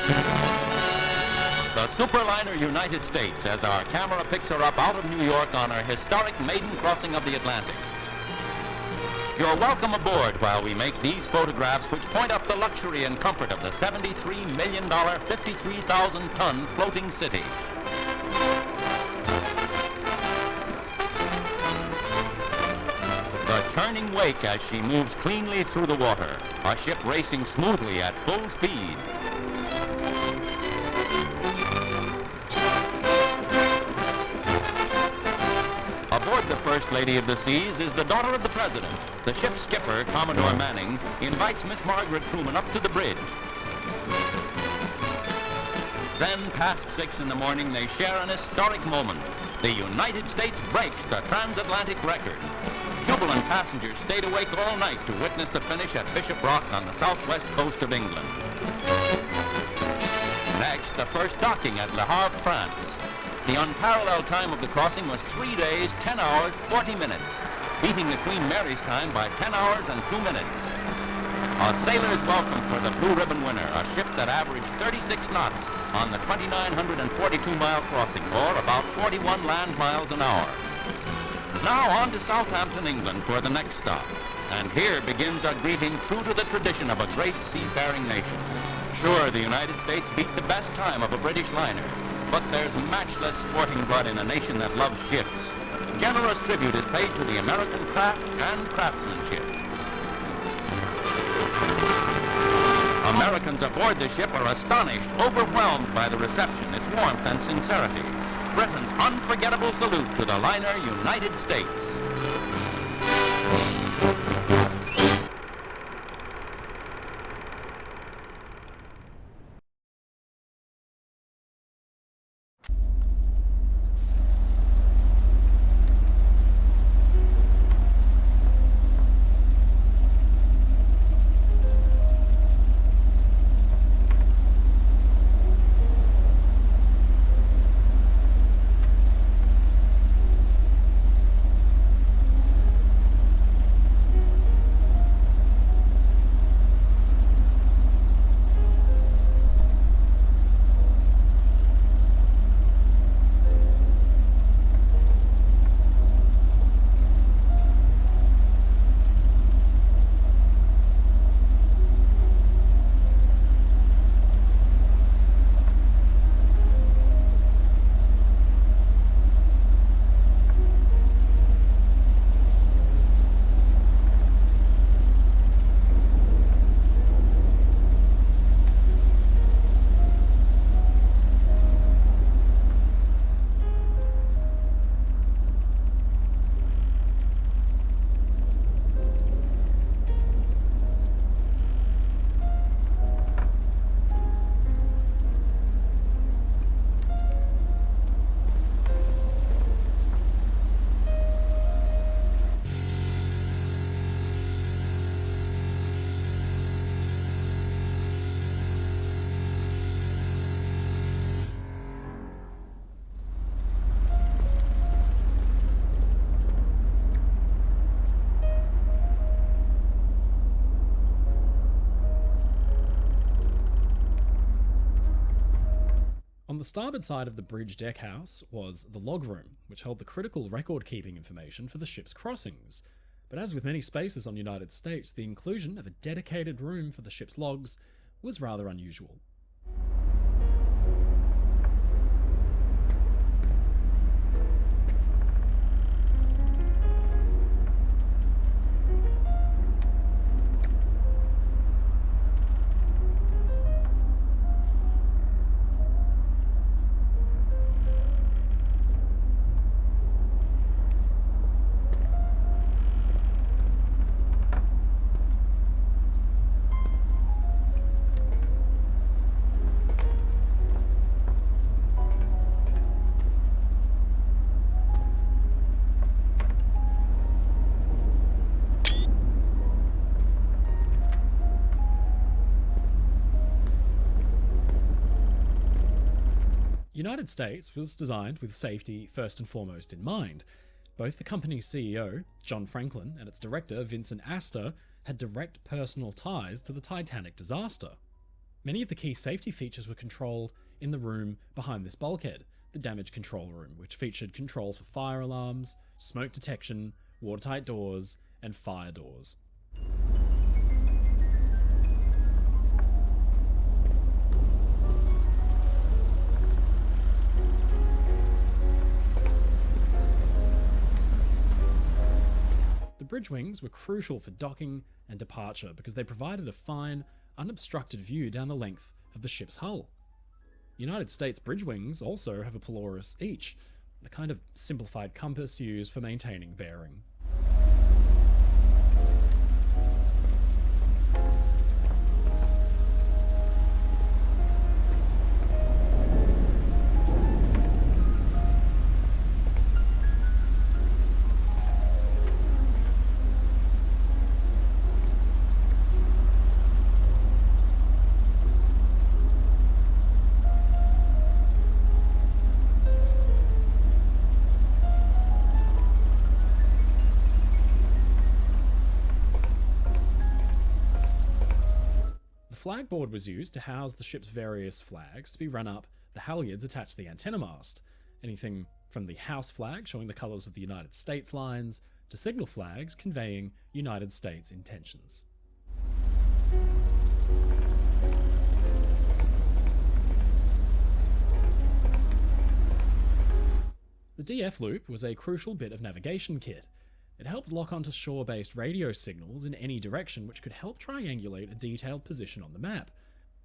The superliner United States, as our camera picks her up out of New York on her historic maiden crossing of the Atlantic. You're welcome aboard while we make these photographs which point up the luxury and comfort of the $73 million, 53,000-ton floating city. The churning wake as she moves cleanly through the water, a ship racing smoothly at full speed. Aboard the First Lady of the Seas is the daughter of the President. The ship's skipper, Commodore Manning, invites Miss Margaret Truman up to the bridge. Then, past 6 in the morning, they share an historic moment. The United States breaks the transatlantic record. Jubilant passengers stayed awake all night to witness the finish at Bishop Rock on the southwest coast of England. Next, the first docking at Le Havre, France. The unparalleled time of the crossing was 3 days, 10 hours, 40 minutes, beating the Queen Mary's time by 10 hours and 2 minutes. A sailor's welcome for the Blue Ribbon winner, a ship that averaged 36 knots on the 2,942-mile crossing, or about 41 land miles an hour. Now on to Southampton, England for the next stop. And here begins a greeting true to the tradition of a great seafaring nation. Sure, the United States beat the best time of a British liner, but there's matchless sporting blood in a nation that loves ships. Generous tribute is paid to the American craft and craftsmanship. Americans aboard the ship are astonished, overwhelmed by the reception, its warmth and sincerity. Britain's unforgettable salute to the liner United States. On the starboard side of the bridge deckhouse was the log room, which held the critical record-keeping information for the ship's crossings. But as with many spaces on United States, the inclusion of a dedicated room for the ship's logs was rather unusual. United States was designed with safety first and foremost in mind. Both the company's CEO, John Franklin, and its director, Vincent Astor, had direct personal ties to the Titanic disaster. Many of the key safety features were controlled in the room behind this bulkhead, the damage control room, which featured controls for fire alarms, smoke detection, watertight doors, and fire doors. The bridge wings were crucial for docking and departure because they provided a fine, unobstructed view down the length of the ship's hull. United States bridge wings also have a polaris each, the kind of simplified compass used for maintaining bearing. The flagboard was used to house the ship's various flags to be run up the halyards attached to the antenna mast, anything from the house flag showing the colours of the United States lines to signal flags conveying United States intentions. The DF loop was a crucial bit of navigation kit. It helped lock onto shore-based radio signals in any direction, which could help triangulate a detailed position on the map.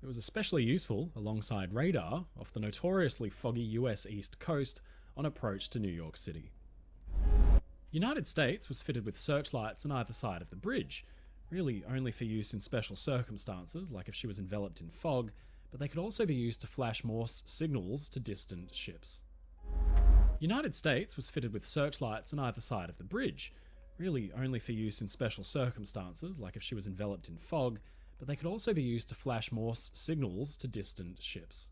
It was especially useful alongside radar off the notoriously foggy US East Coast on approach to New York City. United States was fitted with searchlights on either side of the bridge, really only for use in special circumstances, like if she was enveloped in fog, but they could also be used to flash Morse signals to distant ships. United States was fitted with searchlights on either side of the bridge, really only for use in special circumstances, like if she was enveloped in fog, but they could also be used to flash Morse signals to distant ships.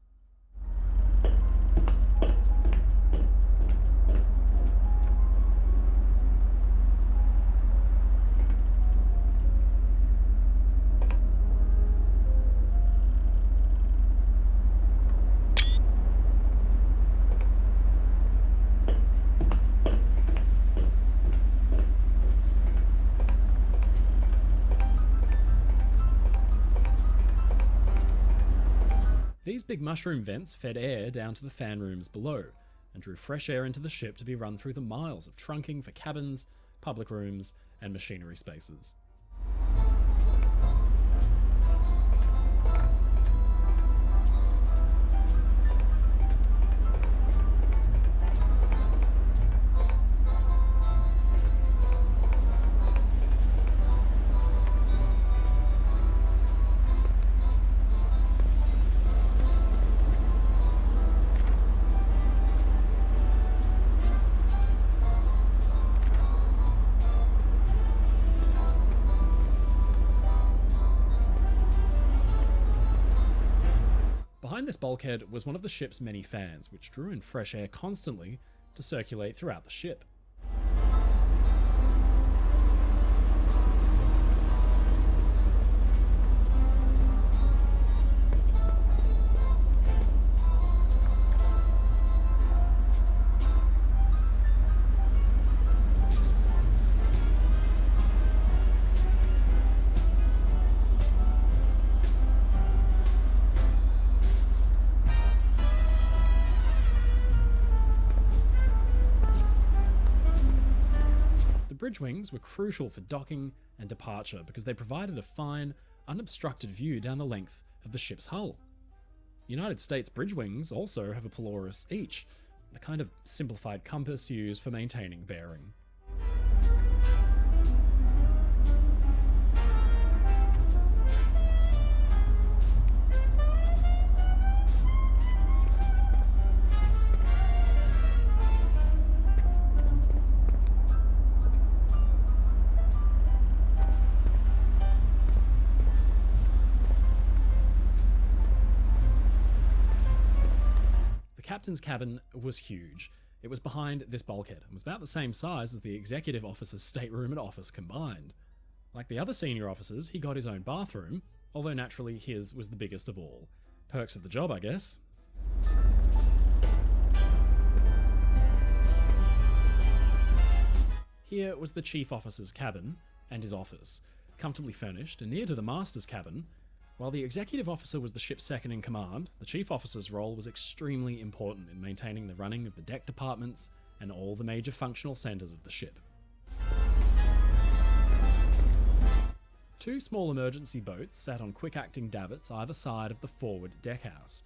These big mushroom vents fed air down to the fan rooms below, and drew fresh air into the ship to be run through the miles of trunking for cabins, public rooms, and machinery spaces. Behind this bulkhead was one of the ship's many fans, which drew in fresh air constantly to circulate throughout the ship. The bridge wings were crucial for docking and departure because they provided a fine, unobstructed view down the length of the ship's hull. United States bridge wings also have a polaris each, the kind of simplified compass used for maintaining bearing. The captain's cabin was huge. It was behind this bulkhead and was about the same size as the executive officer's stateroom and office combined. Like the other senior officers, he got his own bathroom, although naturally his was the biggest of all. Perks of the job, I guess. Here was the chief officer's cabin and his office, comfortably furnished and near to the master's cabin. While the executive officer was the ship's second in command, the chief officer's role was extremely important in maintaining the running of the deck departments and all the major functional centres of the ship. Two small emergency boats sat on quick-acting davits either side of the forward deckhouse.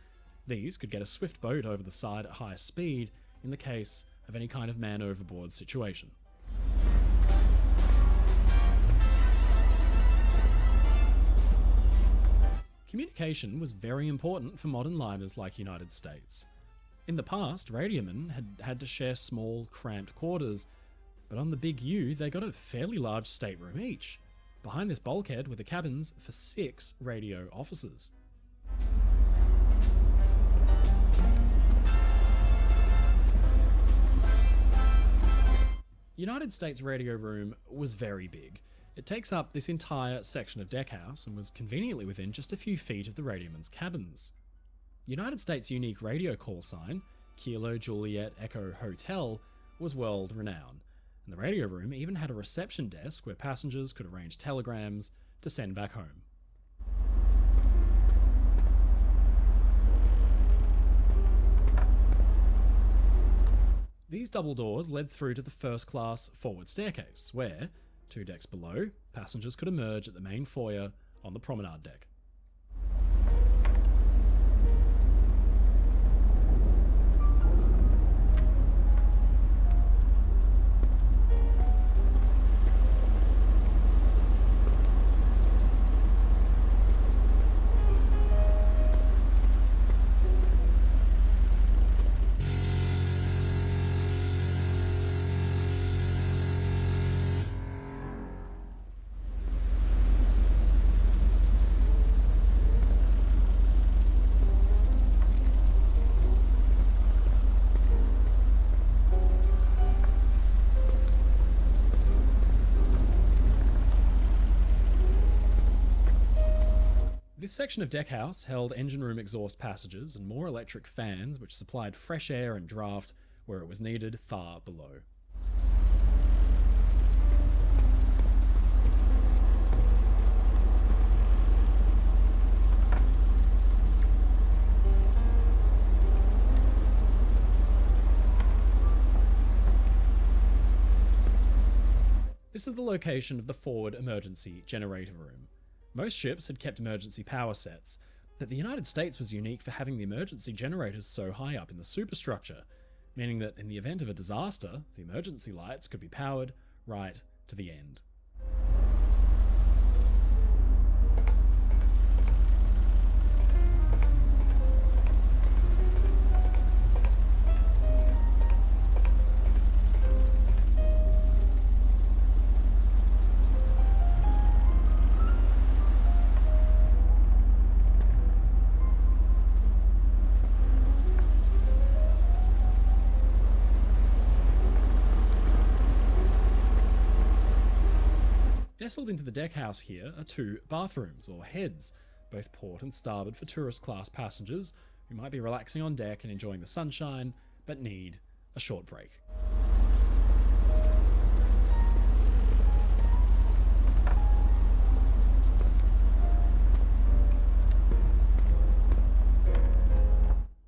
These could get a swift boat over the side at high speed in the case of any kind of man-overboard situation. Communication was very important for modern liners like United States. In the past, radiomen had to share small, cramped quarters, but on the Big U, they got a fairly large stateroom each. Behind this bulkhead were the cabins for 6 radio officers. United States radio room was very big. It takes up this entire section of deckhouse and was conveniently within just a few feet of the radiomen's cabins. United States' unique radio call sign, Kilo Juliet Echo Hotel, was world renowned, and the radio room even had a reception desk where passengers could arrange telegrams to send back home. These double doors led through to the first-class forward staircase, where, 2 decks below, passengers could emerge at the main foyer on the promenade deck. This section of deckhouse held engine room exhaust passages and more electric fans which supplied fresh air and draft where it was needed far below. This is the location of the forward emergency generator room. Most ships had kept emergency power sets, but the United States was unique for having the emergency generators so high up in the superstructure, meaning that in the event of a disaster, the emergency lights could be powered right to the end. Nestled into the deckhouse here are 2 bathrooms, or heads, both port and starboard for tourist class passengers who might be relaxing on deck and enjoying the sunshine, but need a short break.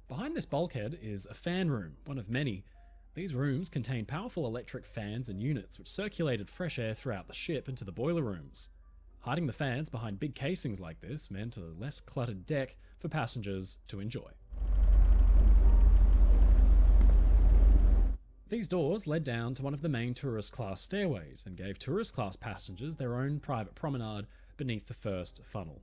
Behind this bulkhead is a fan room, one of many. These rooms contained powerful electric fans and units which circulated fresh air throughout the ship into the boiler rooms. Hiding the fans behind big casings like this meant a less cluttered deck for passengers to enjoy. These doors led down to one of the main tourist class stairways and gave tourist class passengers their own private promenade beneath the first funnel.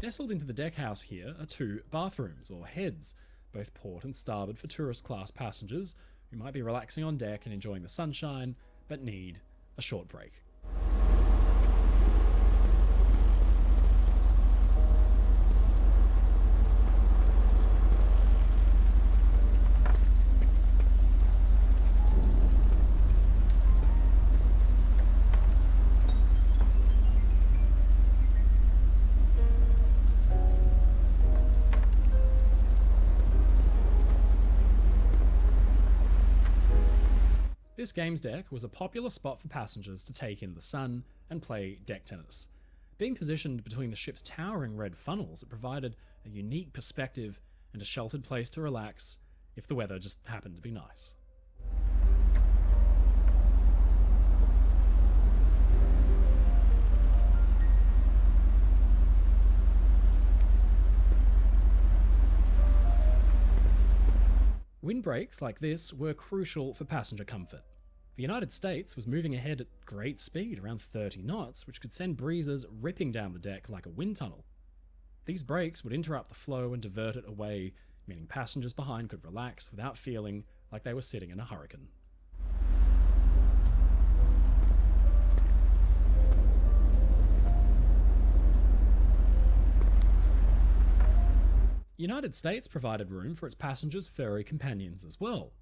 Nestled into the deckhouse here are 2 bathrooms, or heads, both port and starboard for tourist class passengers who might be relaxing on deck and enjoying the sunshine, but need a short break. This games deck was a popular spot for passengers to take in the sun and play deck tennis. Being positioned between the ship's towering red funnels, it provided a unique perspective and a sheltered place to relax if the weather just happened to be nice. Windbreaks like this were crucial for passenger comfort. The United States was moving ahead at great speed, around 30 knots, which could send breezes ripping down the deck like a wind tunnel. These breaks would interrupt the flow and divert it away, meaning passengers behind could relax without feeling like they were sitting in a hurricane. United States provided room for its passengers' furry companions as well.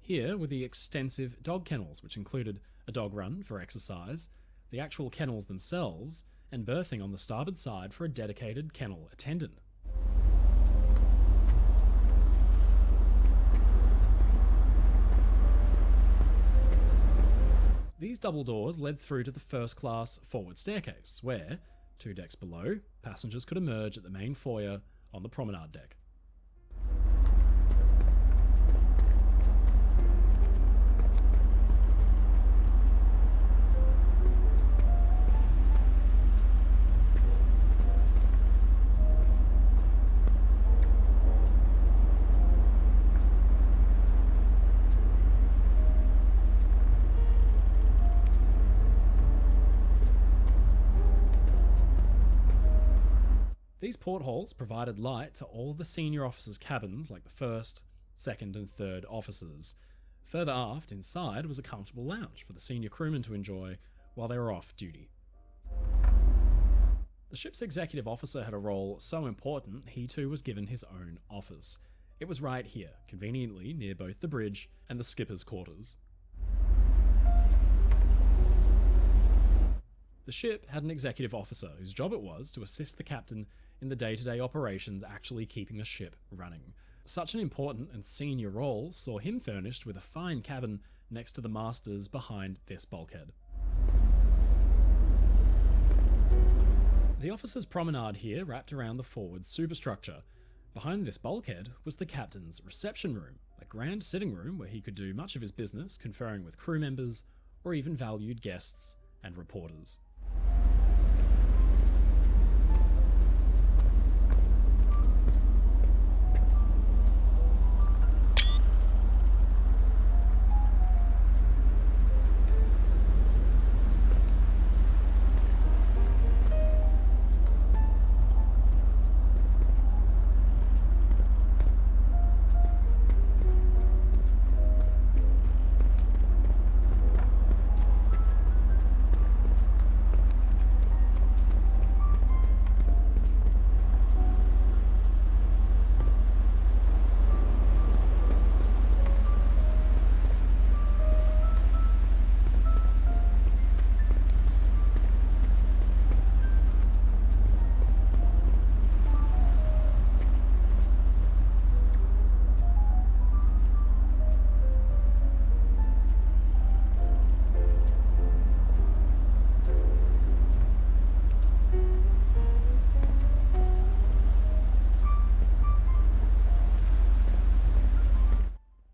Here were the extensive dog kennels, which included a dog run for exercise, the actual kennels themselves, and berthing on the starboard side for a dedicated kennel attendant. These double doors led through to the first-class forward staircase, where, 2 decks below, passengers could emerge at the main foyer on the promenade deck. These portholes provided light to all the senior officers' cabins, like the first, second, and third officers. Further aft, inside, was a comfortable lounge for the senior crewmen to enjoy while they were off duty. The ship's executive officer had a role so important, he too was given his own office. It was right here, conveniently near both the bridge and the skipper's quarters. The ship had an executive officer whose job it was to assist the captain in the day-to-day operations actually keeping the ship running. Such an important and senior role saw him furnished with a fine cabin next to the masters behind this bulkhead. The officers' promenade here wrapped around the forward superstructure. Behind this bulkhead was the captain's reception room, a grand sitting room where he could do much of his business, conferring with crew members or even valued guests and reporters.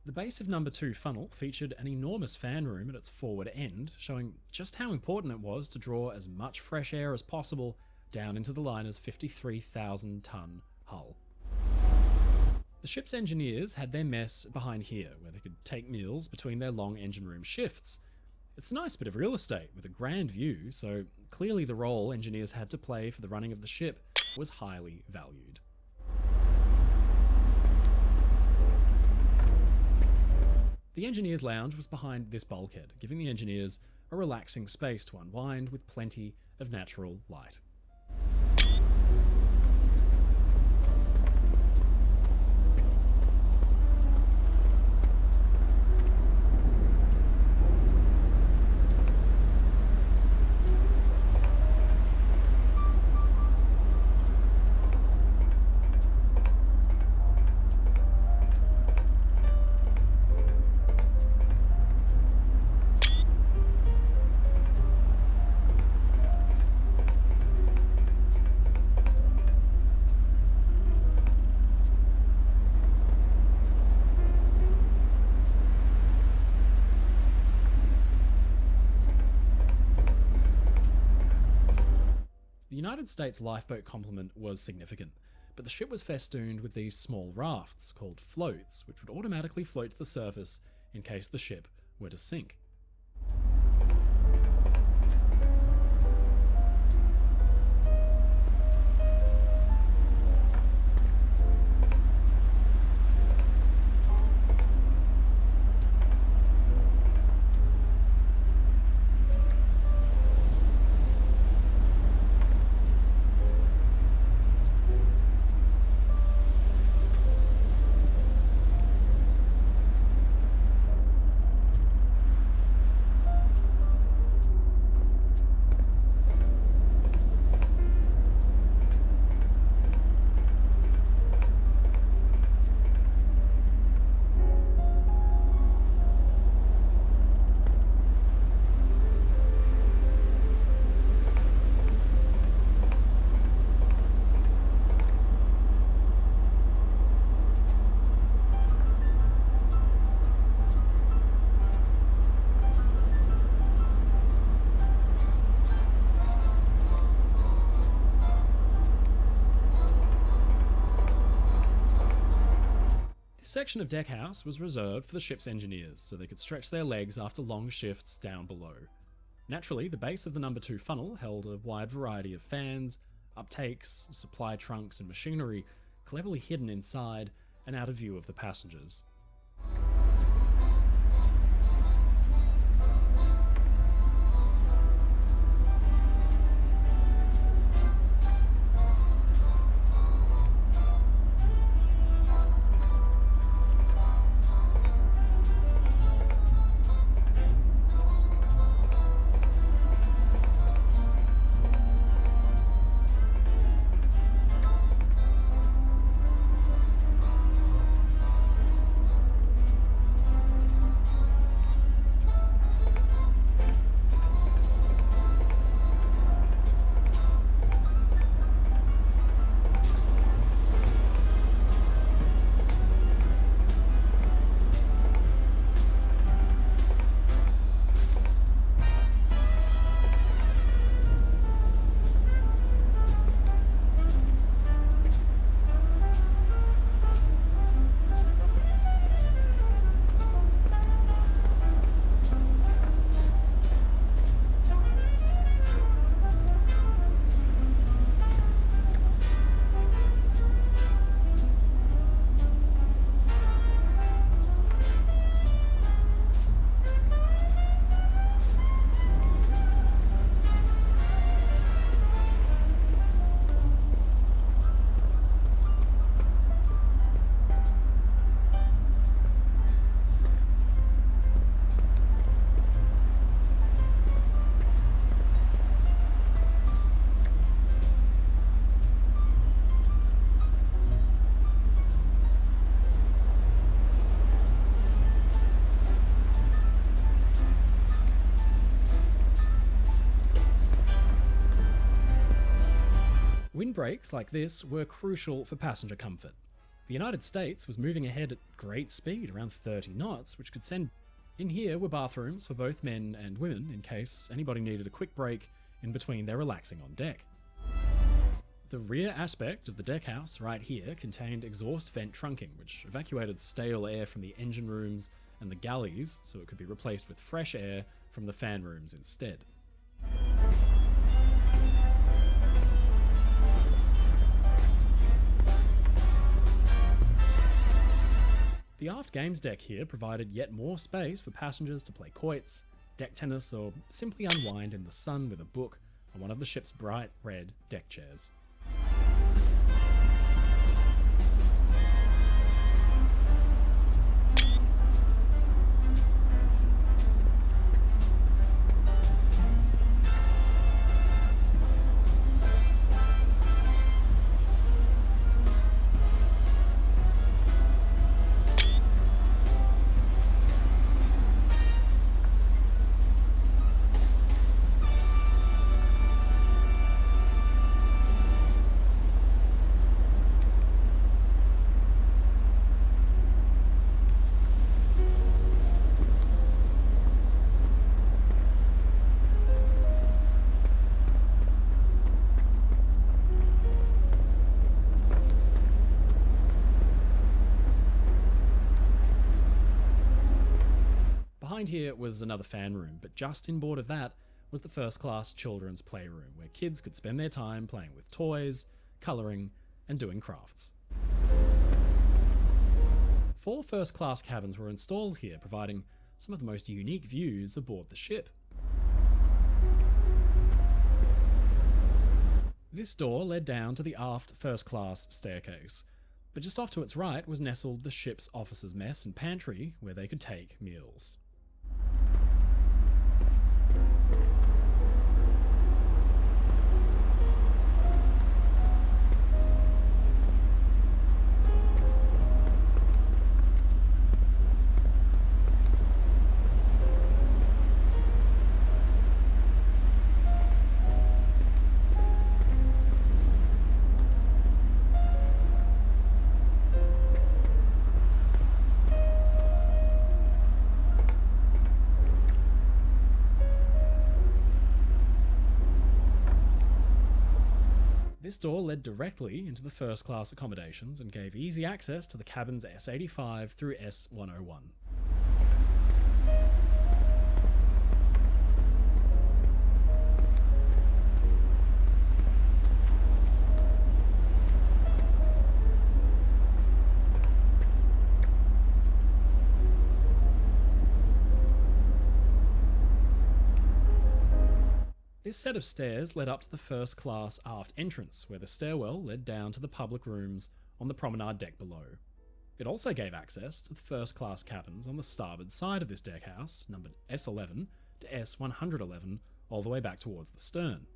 The base of number 2 funnel featured an enormous fan room at its forward end, showing just how important it was to draw as much fresh air as possible down into the liner's 53,000-ton hull. The ship's engineers had their mess behind here, where they could take meals between their long engine room shifts. It's a nice bit of real estate with a grand view, so clearly the role engineers had to play for the running of the ship was highly valued. The engineers' lounge was behind this bulkhead, giving the engineers a relaxing space to unwind with plenty of natural light. United States lifeboat complement was significant, but the ship was festooned with these small rafts called floats, which would automatically float to the surface in case the ship were to sink. This section of deckhouse was reserved for the ship's engineers so they could stretch their legs after long shifts down below. Naturally, the base of the number 2 funnel held a wide variety of fans, uptakes, supply trunks and machinery cleverly hidden inside and out of view of the passengers. Windbreaks like this were crucial for passenger comfort. The United States was moving ahead at great speed, around 30 knots, which could send... In here were bathrooms for both men and women in case anybody needed a quick break in between their relaxing on deck. The rear aspect of the deckhouse right here contained exhaust vent trunking, which evacuated stale air from the engine rooms and the galleys so it could be replaced with fresh air from the fan rooms instead. The aft games deck here provided yet more space for passengers to play quoits, deck tennis, or simply unwind in the sun with a book on one of the ship's bright red deck chairs. Behind here was another fan room, but just inboard of that was the first-class children's playroom, where kids could spend their time playing with toys, colouring, and doing crafts. 4 first-class cabins were installed here, providing some of the most unique views aboard the ship. This door led down to the aft first-class staircase, but just off to its right was nestled the ship's officers' mess and pantry, where they could take meals. This door led directly into the first-class accommodations and gave easy access to the cabins S85 through S101. This set of stairs led up to the first-class aft entrance, where the stairwell led down to the public rooms on the promenade deck below. It also gave access to the first-class cabins on the starboard side of this deckhouse, numbered S11 to S111, all the way back towards the stern.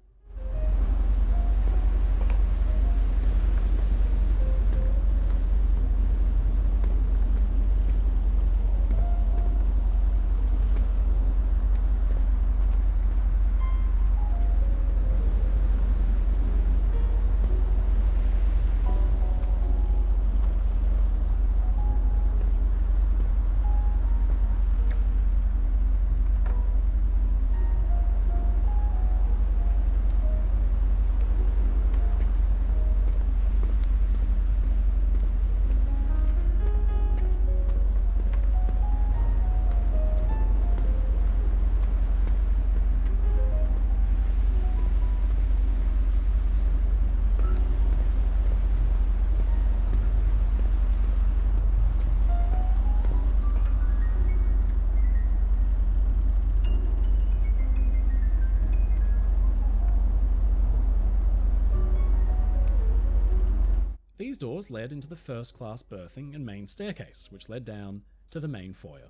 These doors led into the first-class berthing and main staircase, which led down to the main foyer.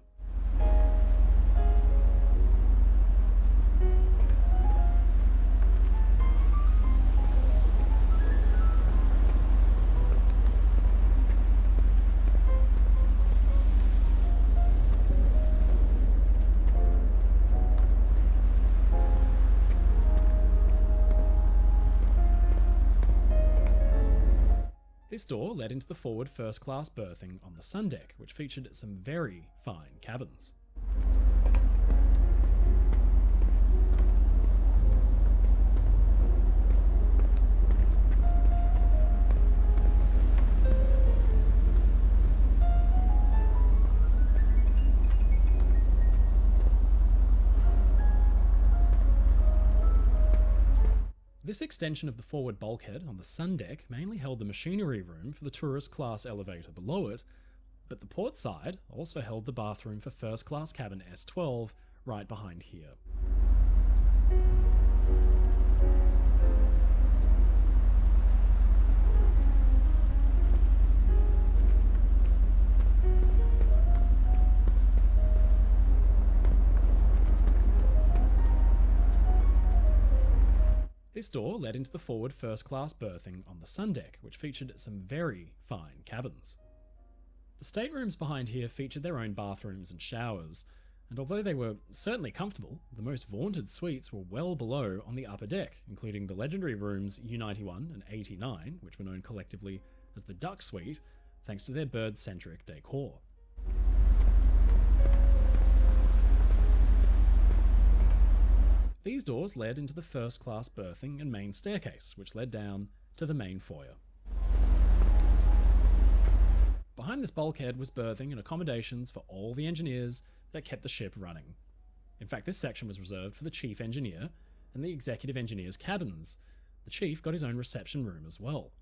This door led into the forward first-class berthing on the sun deck, which featured some very fine cabins. This extension of the forward bulkhead on the sun deck mainly held the machinery room for the tourist class elevator below it, but the port side also held the bathroom for first class cabin S12 right behind here. This door led into the forward first-class berthing on the sun deck, which featured some very fine cabins. The staterooms behind here featured their own bathrooms and showers, and although they were certainly comfortable, the most vaunted suites were well below on the upper deck, including the legendary rooms U91 and 89, which were known collectively as the Duck Suite, thanks to their bird-centric decor. These doors led into the first-class berthing and main staircase, which led down to the main foyer. Behind this bulkhead was berthing and accommodations for all the engineers that kept the ship running. In fact, this section was reserved for the chief engineer and the executive engineer's cabins. The chief got his own reception room as well.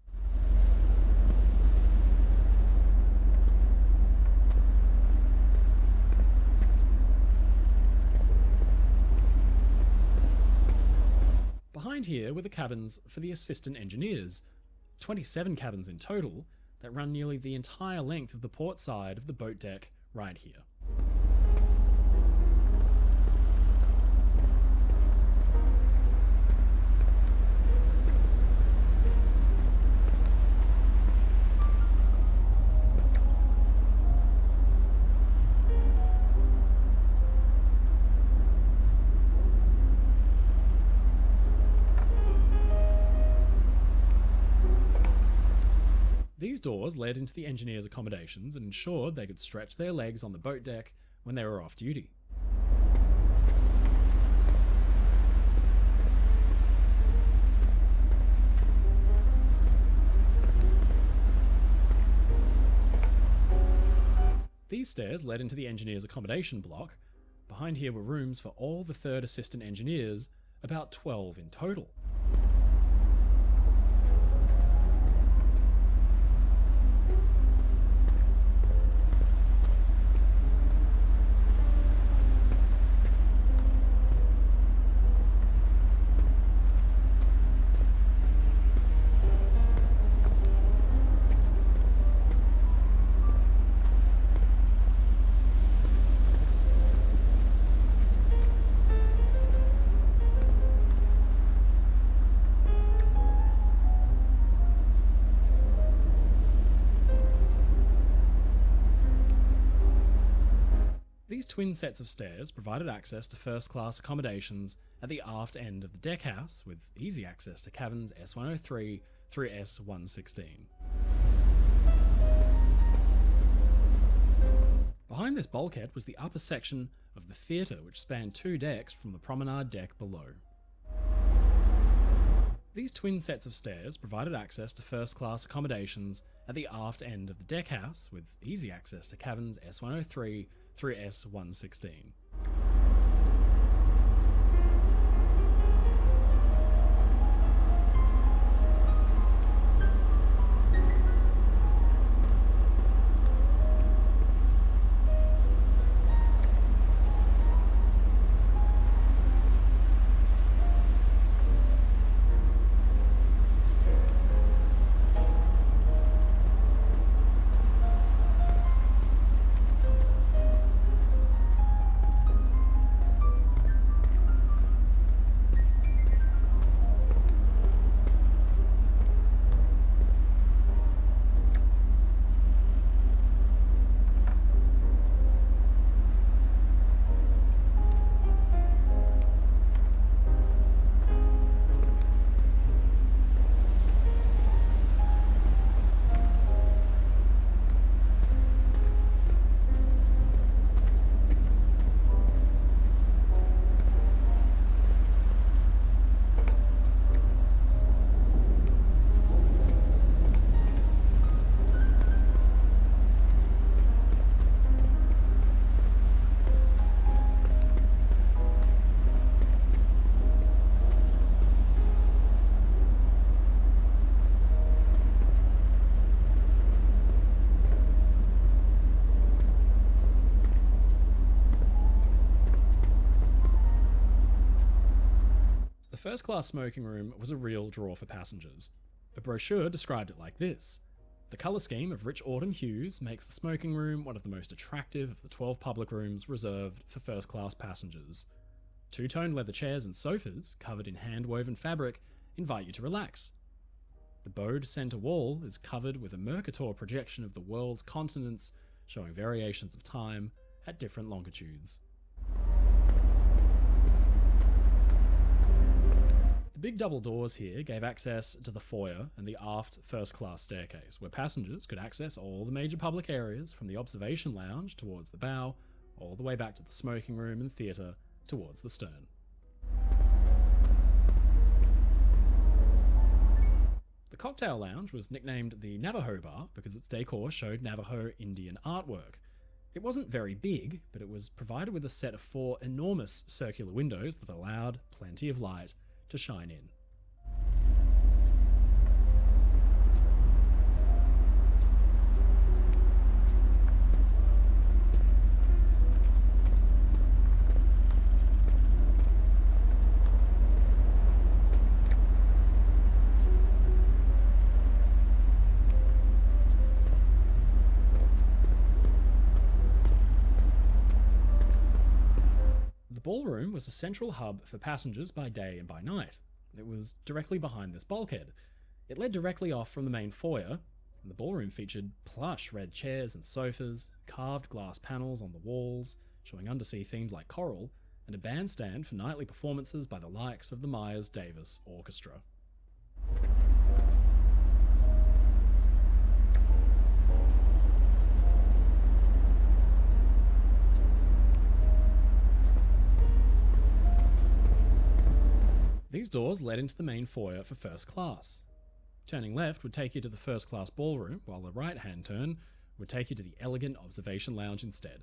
Behind here were the cabins for the assistant engineers, 27 cabins in total that run nearly the entire length of the port side of the boat deck right here. These doors led into the engineers' accommodations and ensured they could stretch their legs on the boat deck when they were off duty. These stairs led into the engineers' accommodation block. Behind here were rooms for all the third assistant engineers, about 12 in total. These twin sets of stairs provided access to first-class accommodations at the aft end of the deckhouse, with easy access to cabins S103 through S116. Behind this bulkhead was the upper section of the theatre, which spanned 2 decks from the promenade deck below. These twin sets of stairs provided access to first-class accommodations at the aft end of the deckhouse, with easy access to cabins S103 through S116. The first-class smoking room was a real draw for passengers. A brochure described it like this: the colour scheme of rich autumn hues makes the smoking room one of the most attractive of the 12 public rooms reserved for first-class passengers. Two-toned leather chairs and sofas, covered in hand-woven fabric, invite you to relax. The bowed centre wall is covered with a Mercator projection of the world's continents, showing variations of time at different longitudes. The big double doors here gave access to the foyer and the aft first-class staircase, where passengers could access all the major public areas from the observation lounge towards the bow, all the way back to the smoking room and theatre towards the stern. The cocktail lounge was nicknamed the Navajo Bar because its decor showed Navajo Indian artwork. It wasn't very big, but it was provided with a set of 4 enormous circular windows that allowed plenty of light to shine in. The ballroom was a central hub for passengers by day and by night. It was directly behind this bulkhead. It led directly off from the main foyer, and the ballroom featured plush red chairs and sofas, carved glass panels on the walls, showing undersea themes like coral, and a bandstand for nightly performances by the likes of the Myers Davis Orchestra. These doors led into the main foyer for first class. Turning left would take you to the first class ballroom, while the right hand turn would take you to the elegant observation lounge instead.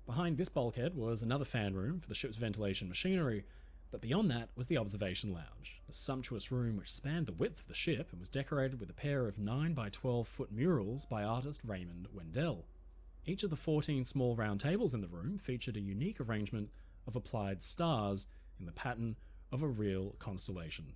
Behind this bulkhead was another fan room for the ship's ventilation machinery, but beyond that was the observation lounge, a sumptuous room which spanned the width of the ship and was decorated with a pair of 9 by 12 foot murals by artist Raymond Wendell. Each of the 14 small round tables in the room featured a unique arrangement of applied stars in the pattern of a real constellation.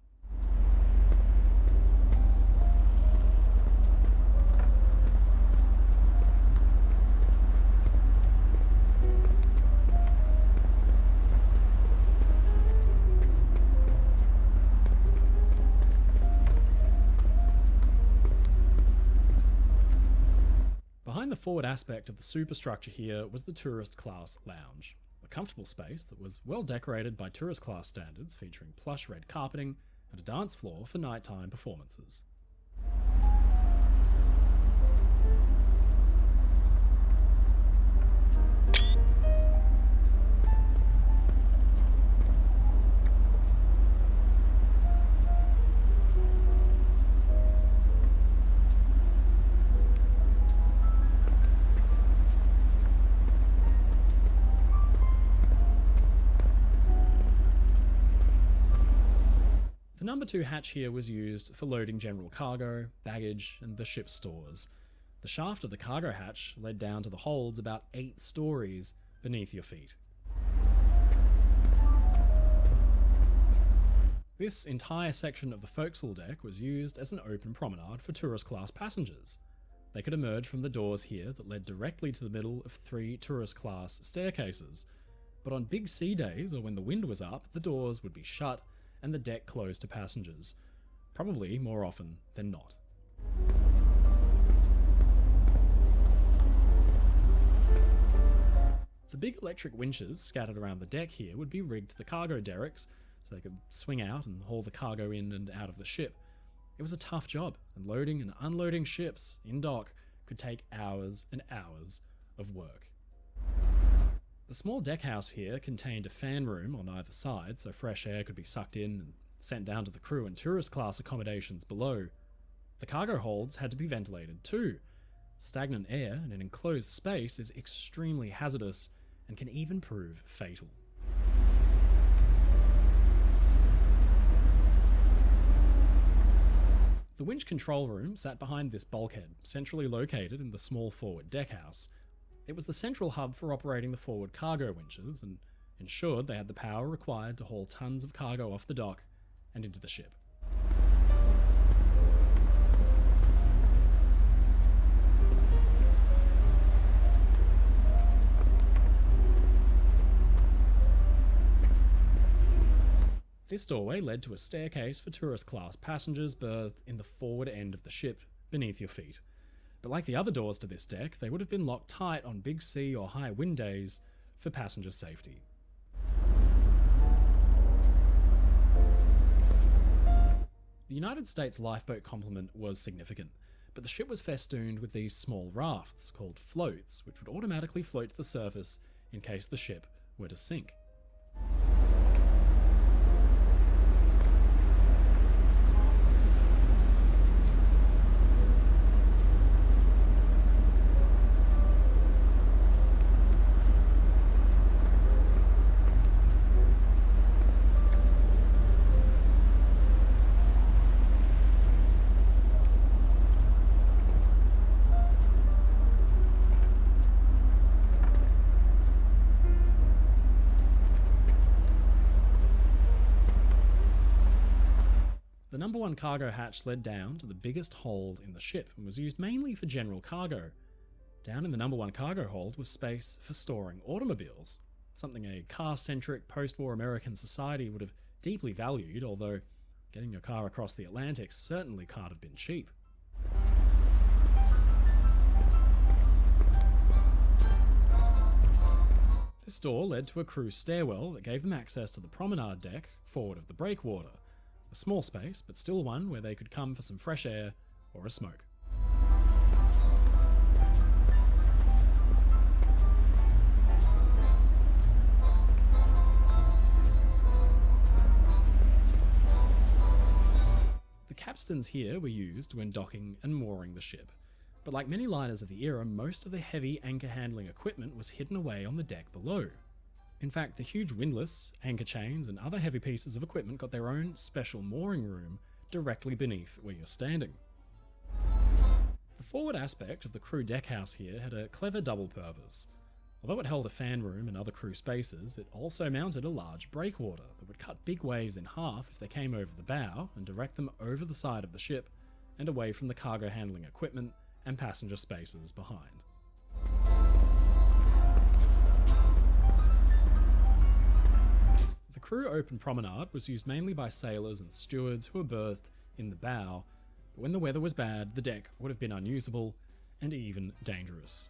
Behind the forward aspect of the superstructure here was the tourist class lounge, a comfortable space that was well decorated by tourist class standards, featuring plush red carpeting and a dance floor for nighttime performances. The number 2 hatch here was used for loading general cargo, baggage, and the ship's stores. The shaft of the cargo hatch led down to the holds about 8 stories beneath your feet. This entire section of the forecastle deck was used as an open promenade for tourist class passengers. They could emerge from the doors here that led directly to the middle of 3 tourist class staircases. But on big sea days, or when the wind was up, the doors would be shut and the deck closed to passengers, probably more often than not. The big electric winches scattered around the deck here would be rigged to the cargo derricks so they could swing out and haul the cargo in and out of the ship. It was a tough job, and loading and unloading ships in dock could take hours and hours of work. The small deck house here contained a fan room on either side so fresh air could be sucked in and sent down to the crew and tourist class accommodations below. The cargo holds had to be ventilated too. Stagnant air in an enclosed space is extremely hazardous and can even prove fatal. The winch control room sat behind this bulkhead, centrally located in the small forward deck house. It was the central hub for operating the forward cargo winches and ensured they had the power required to haul tons of cargo off the dock and into the ship. This doorway led to a staircase for tourist class passengers berthed in the forward end of the ship beneath your feet. But like the other doors to this deck, they would have been locked tight on big sea or high wind days for passenger safety. The United States lifeboat complement was significant, but the ship was festooned with these small rafts called floats, which would automatically float to the surface in case the ship were to sink. number 1 cargo hatch led down to the biggest hold in the ship and was used mainly for general cargo. Down in the number 1 cargo hold was space for storing automobiles, something a car-centric post-war American society would have deeply valued, although getting your car across the Atlantic certainly can't have been cheap. This door led to a crew stairwell that gave them access to the promenade deck forward of the breakwater, a small space but still one where they could come for some fresh air or a smoke. The capstans here were used when docking and mooring the ship, but like many liners of the era, most of the heavy anchor handling equipment was hidden away on the deck below. In fact, the huge windlass, anchor chains, and other heavy pieces of equipment got their own special mooring room directly beneath where you're standing. The forward aspect of the crew deckhouse here had a clever double purpose. Although it held a fan room and other crew spaces, it also mounted a large breakwater that would cut big waves in half if they came over the bow and direct them over the side of the ship and away from the cargo handling equipment and passenger spaces behind. The crew open promenade was used mainly by sailors and stewards who were berthed in the bow, but when the weather was bad, the deck would have been unusable and even dangerous.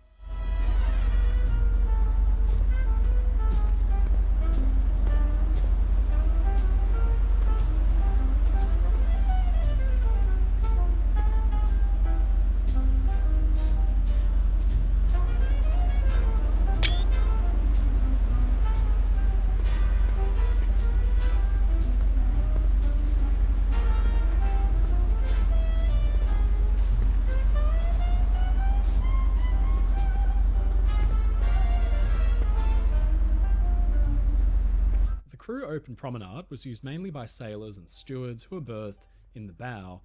The crew open promenade was used mainly by sailors and stewards who were berthed in the bow,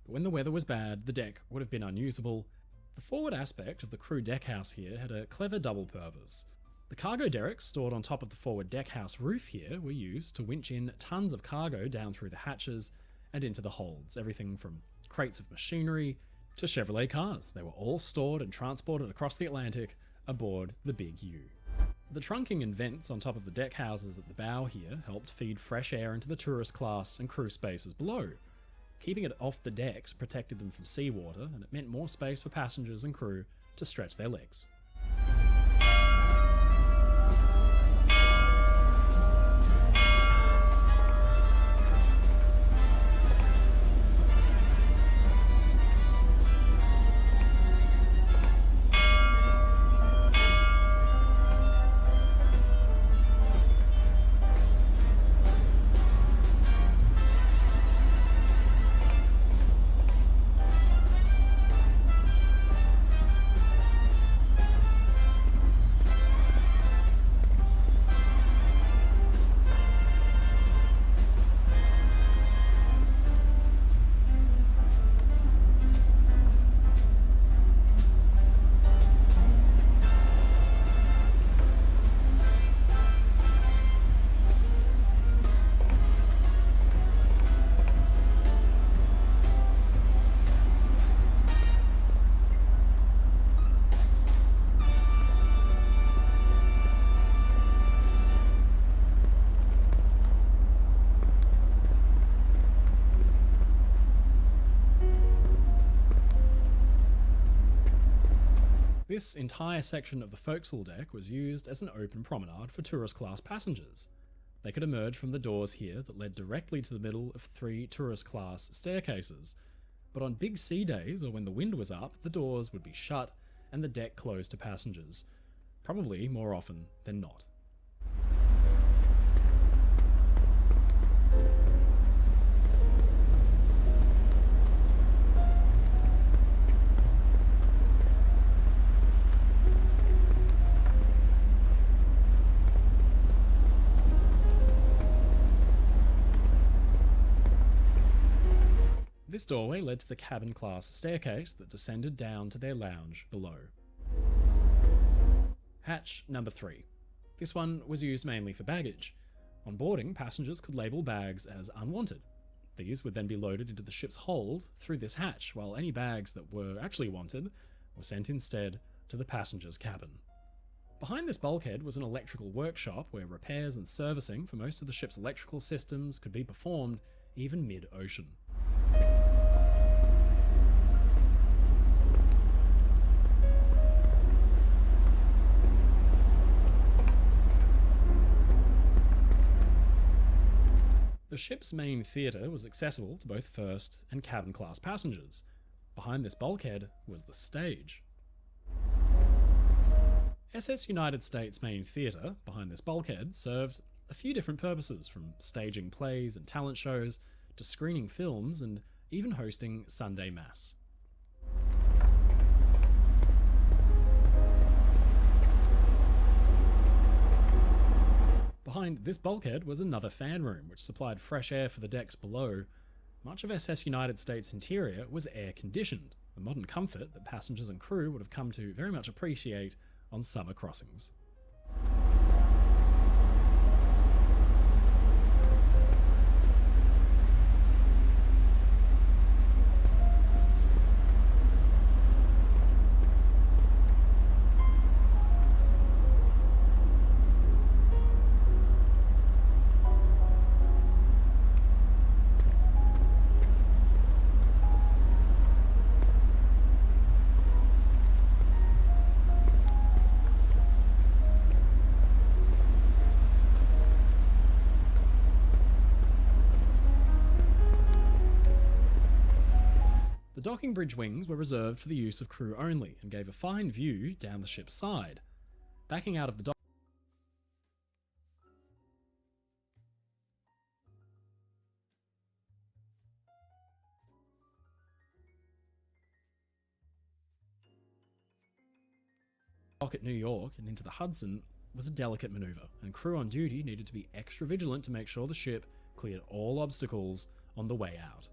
but when the weather was bad, the deck would have been unusable. The forward aspect of the crew deckhouse here had a clever double purpose. The cargo derricks stored on top of the forward deckhouse roof here were used to winch in tons of cargo down through the hatches and into the holds, everything from crates of machinery to Chevrolet cars. They were all stored and transported across the Atlantic aboard the Big U. The trunking and vents on top of the deck houses at the bow here helped feed fresh air into the tourist class and crew spaces below. Keeping it off the decks protected them from seawater, and it meant more space for passengers and crew to stretch their legs. This entire section of the forecastle deck was used as an open promenade for tourist class passengers. They could emerge from the doors here that led directly to the middle of 3 tourist class staircases, but on big sea days or when the wind was up, the doors would be shut and the deck closed to passengers, probably more often than not. This doorway led to the cabin class staircase that descended down to their lounge below. Hatch number 3. This one was used mainly for baggage. On boarding, passengers could label bags as unwanted. These would then be loaded into the ship's hold through this hatch, while any bags that were actually wanted were sent instead to the passenger's cabin. Behind this bulkhead was an electrical workshop where repairs and servicing for most of the ship's electrical systems could be performed even mid-ocean. The ship's main theatre was accessible to both first and cabin class passengers. Behind this bulkhead was the stage. SS United States main theatre, behind this bulkhead, served a few different purposes, from staging plays and talent shows to screening films and even hosting Sunday Mass. Behind this bulkhead was another fan room, which supplied fresh air for the decks below. Much of SS United States' interior was air-conditioned, a modern comfort that passengers and crew would have come to very much appreciate on summer crossings. The docking bridge wings were reserved for the use of crew only and gave a fine view down the ship's side. Backing out of the dock at New York and into the Hudson was a delicate manoeuvre, and crew on duty needed to be extra vigilant to make sure the ship cleared all obstacles on the way out.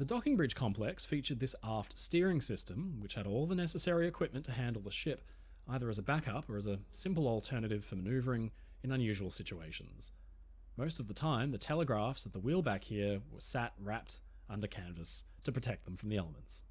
The docking bridge complex featured this aft steering system, which had all the necessary equipment to handle the ship, either as a backup or as a simple alternative for manoeuvring in unusual situations. Most of the time, the telegraphs at the wheel back here were sat wrapped under canvas to protect them from the elements.